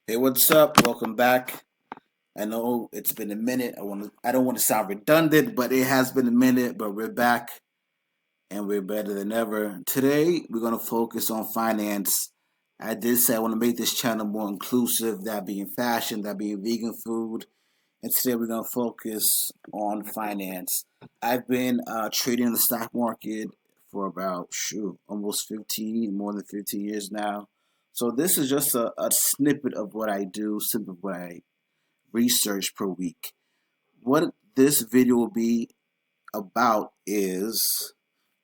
Hey, what's up? Welcome back. I know it's been a minute. I don't want to sound redundant, but it has been a minute, but we're back and we're better than ever. Today, we're going to focus on finance. I did say I want to make this channel more inclusive, that being fashion, that being vegan food. And today we're going to focus on finance. I've been trading in the stock market for about, almost 15, more than 15 years now. So this is just a snippet of what I do, snippet of what I research per week. What this video will be about is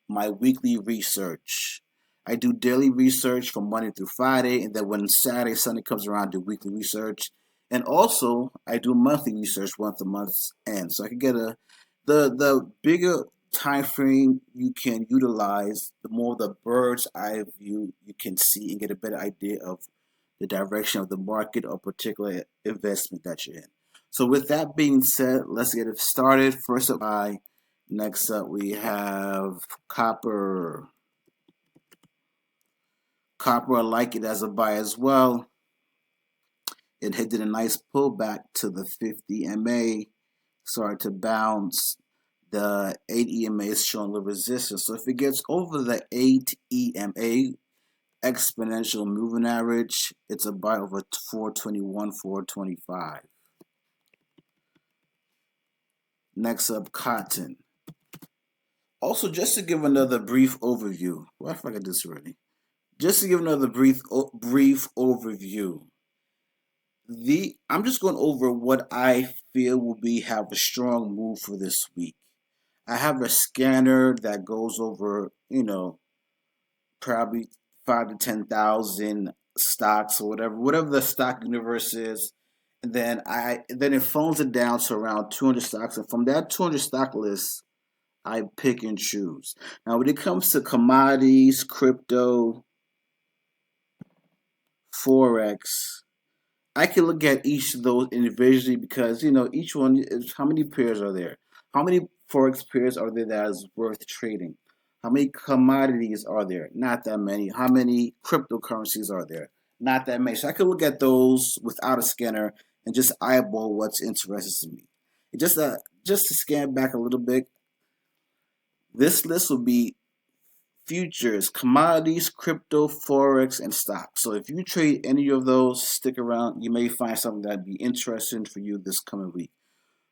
my weekly research. I do daily research from Monday through Friday, and then when Saturday, Sunday comes around, I do weekly research. And also, I do monthly research once the month's end, so I can get the bigger time frame you can utilize, the more the bird's eye view you can see and get a better idea of the direction of the market or particular investment that you're in. So, with that being said, let's get it started. First up, next up we have copper. Copper, I like it as a buy as well. It did a nice pullback to the 50 MA, started to bounce. The 8 EMA is showing the resistance. So if it gets over the 8 EMA exponential moving average, it's a buy over 421, 425. Next up, cotton. Also, just to give another brief overview. Well, I forgot this already. Just to give another brief overview. I'm just going over what I feel will have a strong move for this week. I have a scanner that goes over, probably 5 to 10,000 stocks or whatever the stock universe is, and then it phones it down to around 200 stocks, and from that 200 stock list, I pick and choose. Now, when it comes to commodities, crypto, Forex, I can look at each of those individually because each one is how many pairs are there? How many Forex pairs are there that is worth trading? How many commodities are there? Not that many. How many cryptocurrencies are there? Not that many. So I can look at those without a scanner and just eyeball what's interesting to me. Just to scan back a little bit, this list will be futures, commodities, crypto, forex, and stocks. So if you trade any of those, stick around. You may find something that'd be interesting for you this coming week.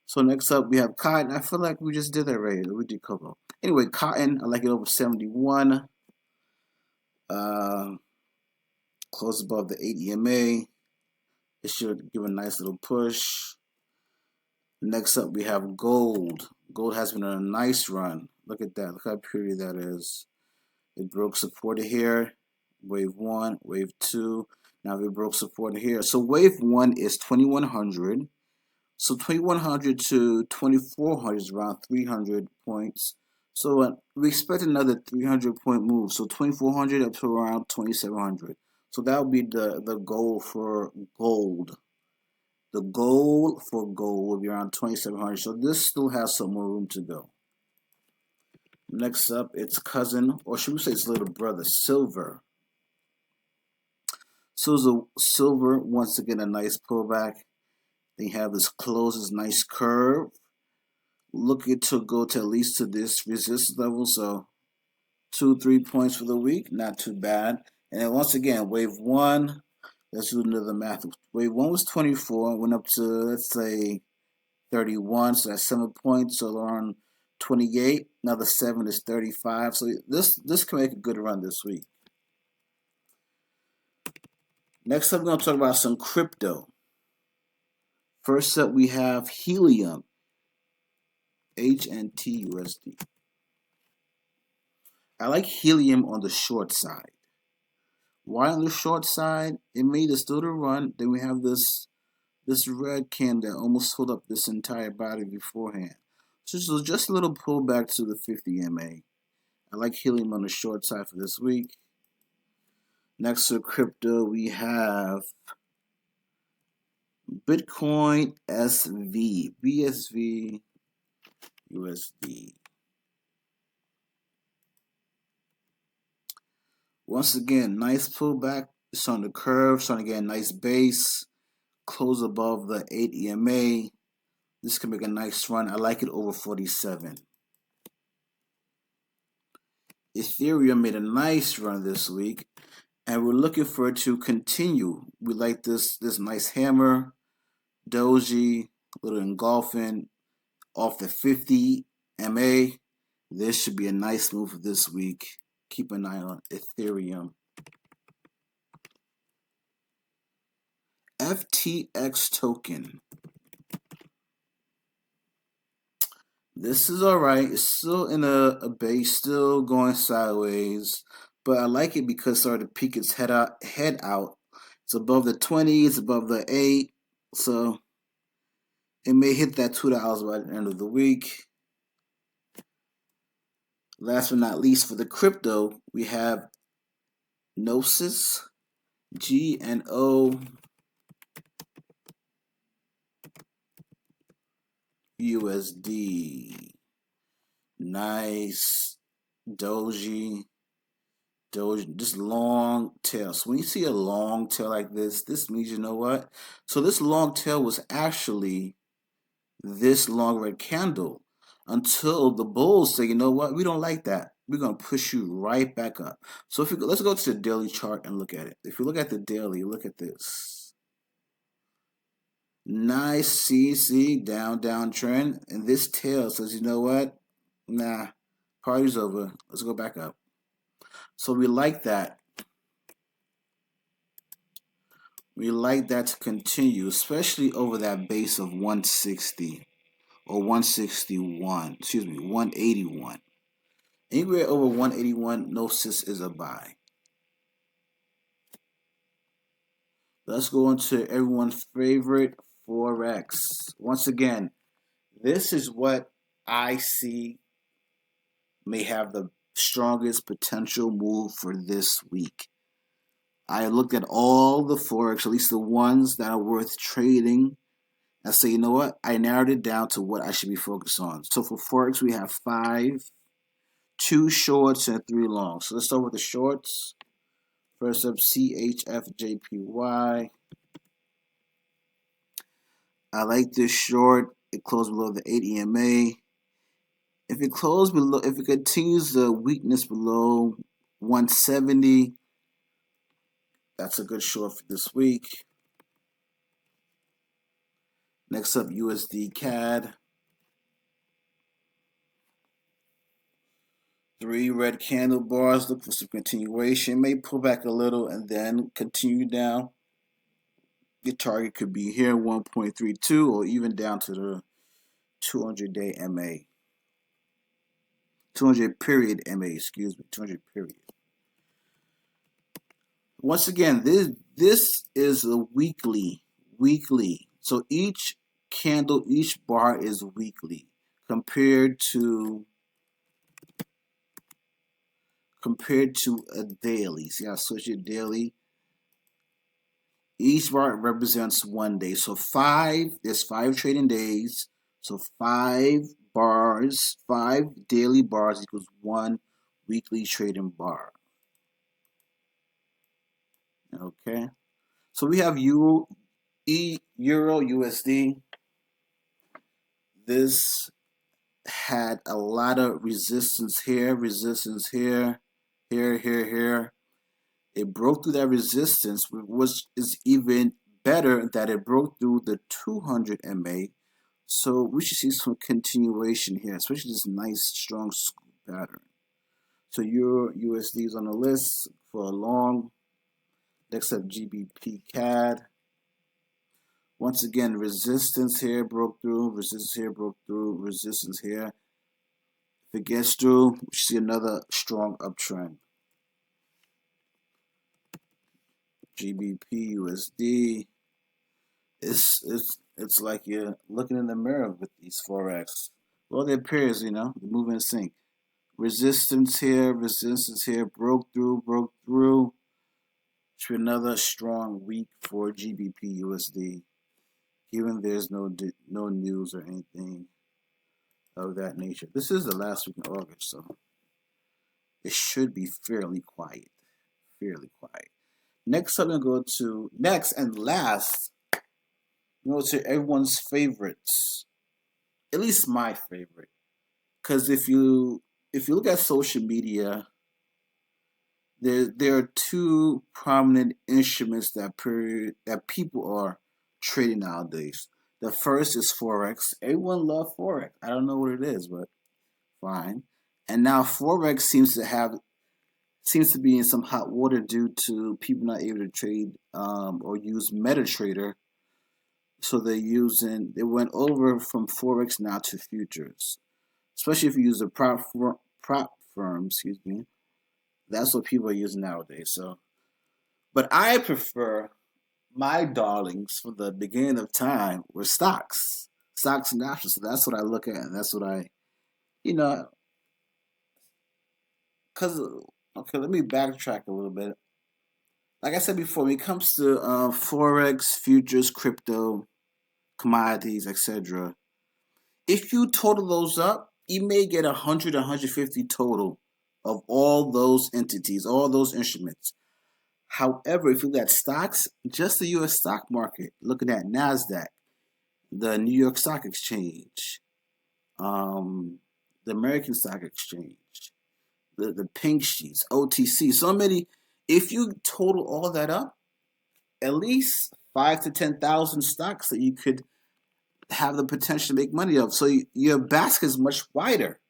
So next up we have cotton. I feel like we just did that already. We did cocoa. Anyway, cotton. I like it over 71. Uh, close above the 8 EMA. It should give a nice little push. Next up we have gold. Gold has been on a nice run. Look at that. Look how pretty that is. It broke support here, wave 1, wave 2. Now it broke support here. So wave 1 is 2100. So 2100 to 2400 is around 300 points. So we expect another 300-point move. So 2400 up to around 2700. So that would be the goal for gold. The goal for gold will be around 2700. So this still has some more room to go. Next up, its cousin, or should we say its little brother, silver. So silver, once again, a nice pullback. They have this closes nice curve. Looking to go to at least to this resistance level. So 2-3 points for the week, not too bad. And then once again, wave 1. Let's do another math. Wave 1 was 24, went up to, let's say, 31. So that's 7 points. So around 28. Another 7 is 35. So this can make a good run this week. Next up, we're going to talk about some crypto. First up, we have helium, HNTUSD. I like helium on the short side. Why on the short side? It made a little run. Then we have this red candle that almost filled up this entire body beforehand. So just a little pullback to the 50 MA. I like helium on the short side for this week. Next to crypto, we have Bitcoin SV, BSV, USD. Once again, nice pullback. It's on the curve, starting to get a nice base. close above the 8 EMA. This can make a nice run. I like it over 47. Ethereum made a nice run this week, and we're looking for it to continue. We like this nice hammer, doji, little engulfing off the 50 MA. This should be a nice move this week. Keep an eye on Ethereum. FTX token. This is alright. It's still in a base, still going sideways. But I like it because it started to peek its head out. It's above the 20, it's above the 8. So it may hit that $2 by the end of the week. Last but not least, for the crypto, we have Gnosis, GNO USD. Nice. Doji, this long tail. So when you see a long tail like this means, you know what? So this long tail was actually this long red candle until the bulls say, you know what? We don't like that. We're going to push you right back up. So let's go to the daily chart and look at it. If you look at the daily, look at this. Nice CC down trend. And this tail says, you know what? Nah, party's over. Let's go back up. So we like that. We like that to continue, especially over that base of 160 or 161. Excuse me, 181. Anywhere over 181, Gnosis is a buy. Let's go into everyone's favorite Forex. Once again, this is what I see may have the strongest potential move for this week. I looked at all the Forex, at least the ones that are worth trading. I say, you know what? I narrowed it down to what I should be focused on. So for Forex, we have 5, 2 shorts, and 3 longs. So let's start with the shorts. First up, CHFJPY. I like this short. It closed below the 8 EMA. If it continues the weakness below 170, that's a good short for this week. Next up, USD CAD. 3 red candle bars. Look for some continuation. May pull back a little and then continue down. The target could be here, 1.32, or even down to the 200-day MA. 200 period MA, excuse me, 200 period. Once again, this is a weekly. So each candle, each bar is weekly compared to a daily. See, I switch it daily. Each bar represents 1 day. So there's 5 trading days. So 5 bars, 5 daily bars equals 1 weekly trading bar. Okay. So we have Euro USD. This had a lot of resistance here, here. It broke through that resistance, which is even better that it broke through the 200 MA. So we should see some continuation here, especially this nice strong scoop pattern. So Euro USD is on the list for a long. Next up, GBP CAD. Once again, resistance here broke through, resistance here broke through, resistance here. If it gets through, we should see another strong uptrend. GBP USD. It's like you're looking in the mirror with these Forex. Well, they're pairs, you know, they move in sync. Resistance here, broke through. Should be another strong week for GBP USD. Given there's no news or anything of that nature. This is the last week in August, so it should be fairly quiet. Next, I'm going to go to next and last It's everyone's favorites, at least my favorite. Because if you look at social media, there are two prominent instruments that people are trading nowadays. The first is Forex. Everyone loves Forex. I don't know what it is, but fine. And now Forex seems to be in some hot water due to people not able to trade or use MetaTrader. So they went over from Forex now to futures, especially if you use a prop firm. Excuse me. That's what people are using nowadays. So, but I prefer my darlings from the beginning of time were stocks and options. So that's what I look at, and that's what you know, because okay, let me backtrack a little bit. Like I said before, when it comes to forex, futures, crypto, commodities, etc., if you total those up, you may get 100, 150 total of all those entities, all those instruments. However, if you look at stocks, just the U.S. stock market, looking at Nasdaq, the New York Stock Exchange, um, the American Stock Exchange, the pink sheets, OTC, so many. If you total all that up, at least 5 to 10,000 stocks that you could have the potential to make money of. So your basket is much wider.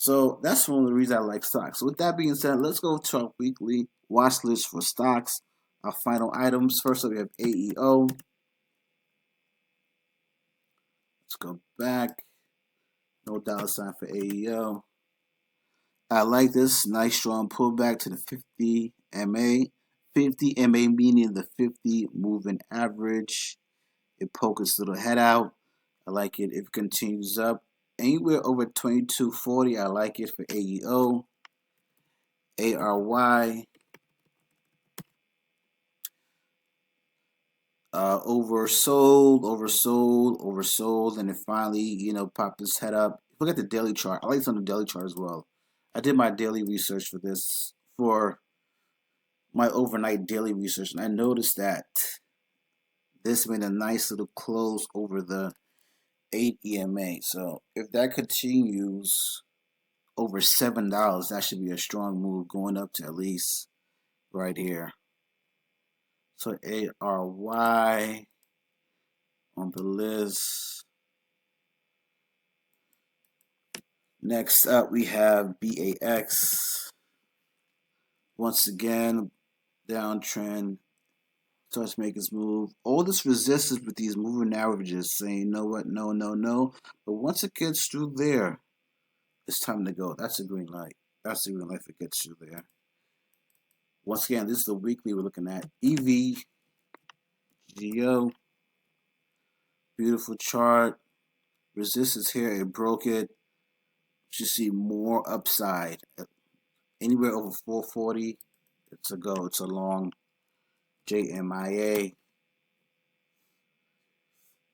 So that's one of the reasons I like stocks. So with that being said, let's go to our weekly watch list for stocks. Our final items. First up, we have AEO. Let's go back. No dollar sign for AEO. I like this nice strong pullback to the 50 MA. 50 MA meaning the 50 moving average. It pokes its little head out. I like it if it continues up. Anywhere over 2240, I like it for AEO. ARY. Oversold, and it finally, popped its head up. Look at the daily chart. I like this on the daily chart as well. I did my daily research for this, for my overnight daily research, and I noticed that this made a nice little close over the 8 EMA. So if that continues over $7, that should be a strong move going up to at least right here. So ARY on the list. Next up, we have BAX. Once again, downtrend starts making its move. All this resistance with these moving averages saying, you know what, no, no, no. But once it gets through there, it's time to go. That's a green light. That's the green light if it gets through there. Once again, this is the weekly we're looking at. EVGO. Beautiful chart. Resistance here, it broke it. You should see more upside. Anywhere over 440, it's a go. It's a long JMIA.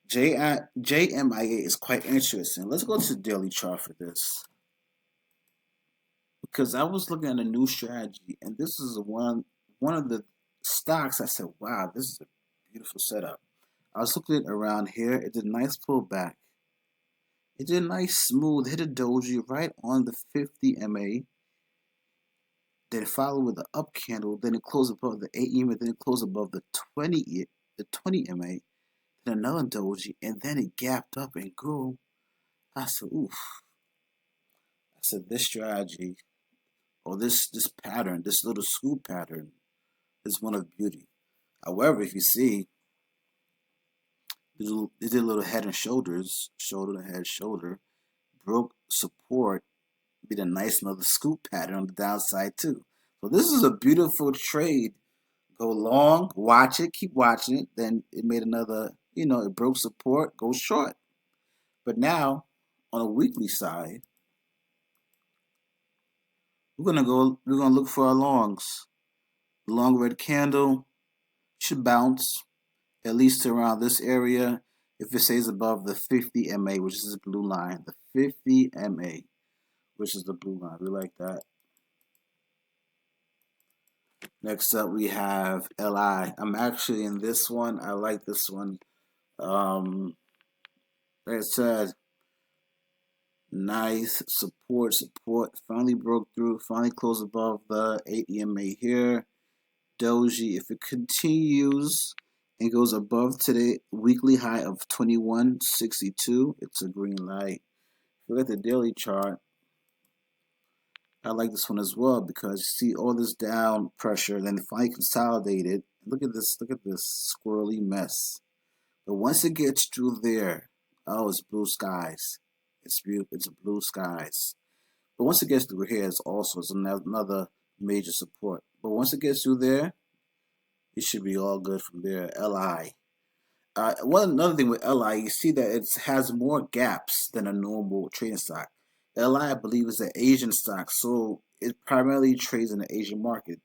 JMIA is quite interesting. Let's go to the daily chart for this. Because I was looking at a new strategy, and this is one of the stocks. I said, wow, this is a beautiful setup. I was looking around here. It did a nice pullback. It did a nice smooth, hit a doji right on the 50 MA. Then it followed with an up candle. Then it closed above the 8 EMA. Then it closed above the 20 MA. Then another doji, and then it gapped up and grew. I said, oof. I said, this strategy, or this pattern, this little scoop pattern, is one of beauty. However, if you see, they did a little head and shoulders, shoulder to head, shoulder, broke support, did a nice another scoop pattern on the downside too. So this is a beautiful trade. Go long, watch it, keep watching it. Then it made another, it broke support, go short. But now, on a weekly side, we're gonna look for our longs. The long red candle should bounce at least to around this area if it stays above the 50 MA, which is the blue line. The 50 MA, which is the blue line. We like that. Next up, we have LI. I'm actually in this one. I like this one Like I said, nice support. Finally broke through. Finally closed above the 8 EMA here. Doji, if it continues and goes above today weekly high of 2162, it's a green light. Look at the daily chart. I like this one as well because you see all this down pressure, then finally consolidated. Look at this. Look at this squirrely mess. But once it gets through there, oh, it's blue skies. It's beautiful. It's blue skies. But once it gets through here, it's another major support. But once it gets through there, it should be all good from there. LI. Another thing with LI, you see that it has more gaps than a normal trading stock. LI, I believe, is an Asian stock, so it primarily trades in the Asian market.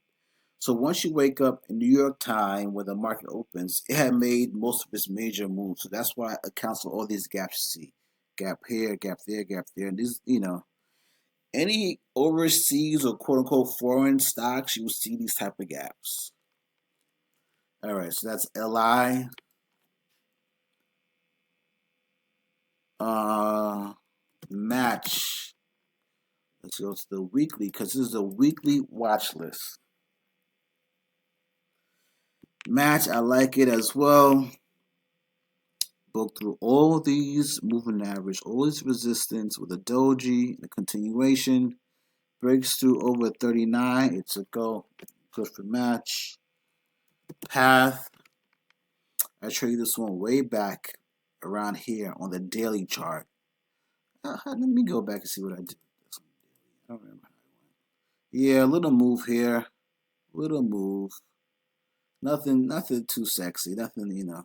So once you wake up in New York time when the market opens, it had made most of its major moves. So that's why it accounts for all these gaps you see. Gap here, gap there, gap there. And these, any overseas or quote unquote foreign stocks, you will see these type of gaps. All right, so that's LI. Match. Let's go to the weekly because this is a weekly watch list. Match, I like it as well. Broke through all these moving average, all this resistance with a doji, the continuation. Breaks through over 39. It's a go. Good for match. Path. I traded this one way back around here on the daily chart. Let me go back and see what I did. I don't remember how it went. Yeah, a little move here. Little move. Nothing too sexy. Nothing.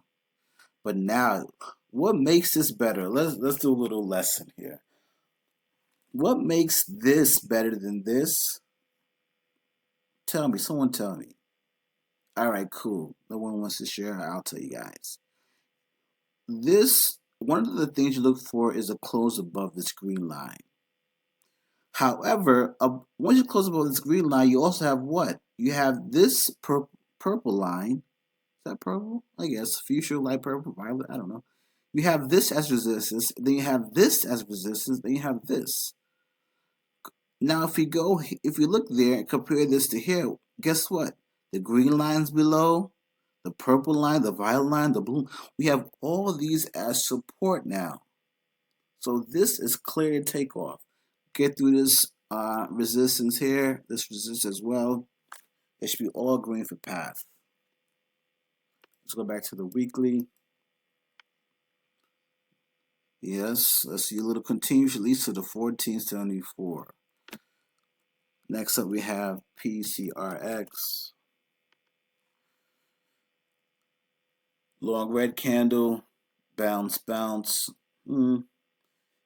But now, what makes this better? Let's do a little lesson here. What makes this better than this? Tell me. Someone tell me. All right, cool. No one wants to share. I'll tell you guys. This one of the things you look for is a close above this green line. However, once you close above this green line, you also have what? You have this purple line. Is that purple? I guess fuchsia, light purple, violet. I don't know. You have this as resistance, then you have this as resistance, then you have this. Now, if you look there and compare this to here, guess what? The green line's below, the purple line, the violet line, the blue. We have all of these as support now. So this is clear to take off. Get through this resistance here, this resistance as well. It should be all green for path. Let's go back to the weekly. Yes, let's see a little continuation at least to the 1474. Next up we have PCRX. Long red candle, bounce. You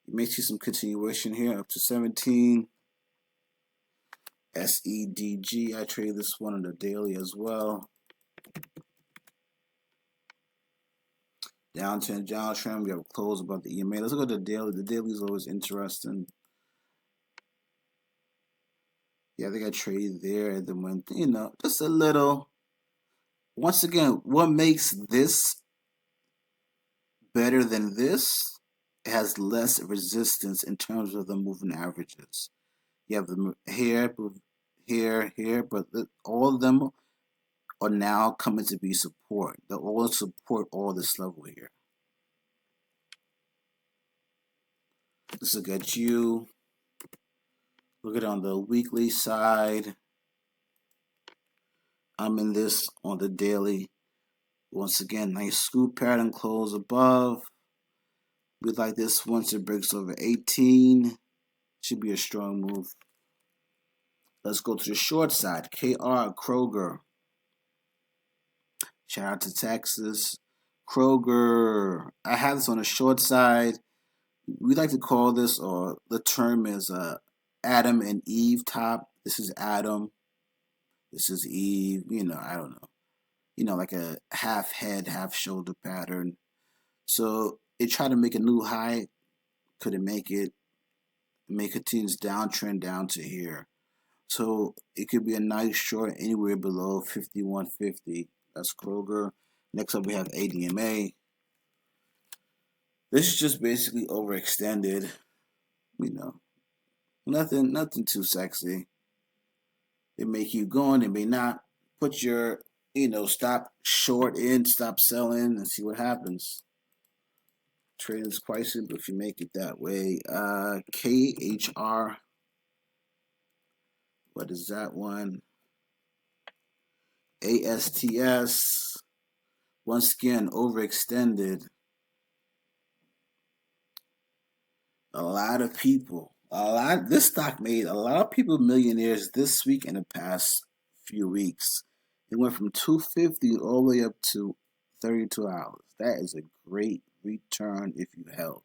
may see some continuation here up to 17. SEDG, I trade this one on the daily as well. Downtrend, we have a close above the EMA. Let's look at the daily. The daily is always interesting. Yeah, I think I traded there and then went, just a little. Once again, what makes this better than this? It has less resistance in terms of the moving averages. You have them here, but all of them are now coming to be support. They all support all this level here. Let's look at you. Look at it on the weekly side. I'm in this on the daily. Once again, nice scoop pattern close above. We like this once it breaks over 18. Should be a strong move. Let's go to the short side. KR Kroger. Shout out to Texas. Kroger. I have this on the short side. We like to call this, or the term is Adam and Eve top. This is Adam. This is Eve. I don't know. Like a half head, half shoulder pattern. So it tried to make a new high. Couldn't make it. May continues downtrend down to here. So it could be a nice short anywhere below 51.50. That's Kroger. Next up we have ADMA. This is just basically overextended. You know, nothing too sexy. It may keep going, it may not. Put your, stop short in, stop selling, and see what happens. Trading is quite simple if you make it that way. KHR, what is that one? ASTS, once again, overextended. This stock made a lot of people millionaires this week and the past few weeks. It went from 250 all the way up to $32. That is a great return if you held.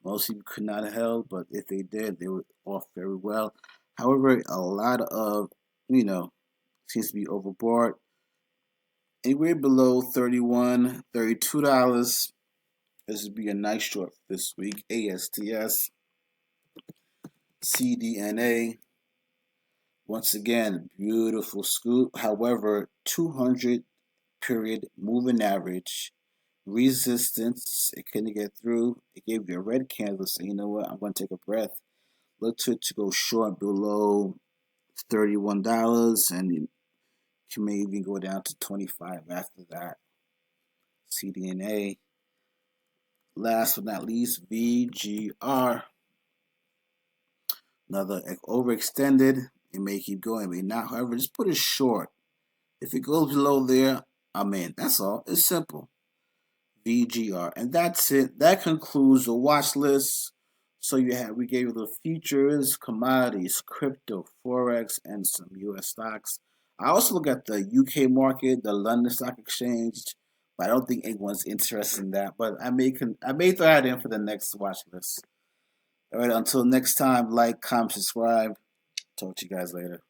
Most people could not have held, but if they did, they were off very well. However, a lot of, seems to be overbought. Anywhere below $32, this would be a nice short this week. ASTS, CDNA. Once again, beautiful scoop. However, 200 period moving average resistance. It couldn't get through. It gave you a red candle. So you know what? I'm going to take a breath. Look to it to go short below $31, and you may even go down to 25 after that. CDNA. Last but not least, VGR. Another overextended. It may keep going, it may not. However, just put it short. If it goes below there, I'm in. That's all. It's simple. VGR. And that's it. That concludes the watch list. So we gave you the futures, commodities, crypto, Forex, and some US stocks. I also look at the UK market, the London Stock Exchange, but I don't think anyone's interested in that. But I may throw that in for the next watch list. All right, until next time, like, comment, subscribe. Talk to you guys later.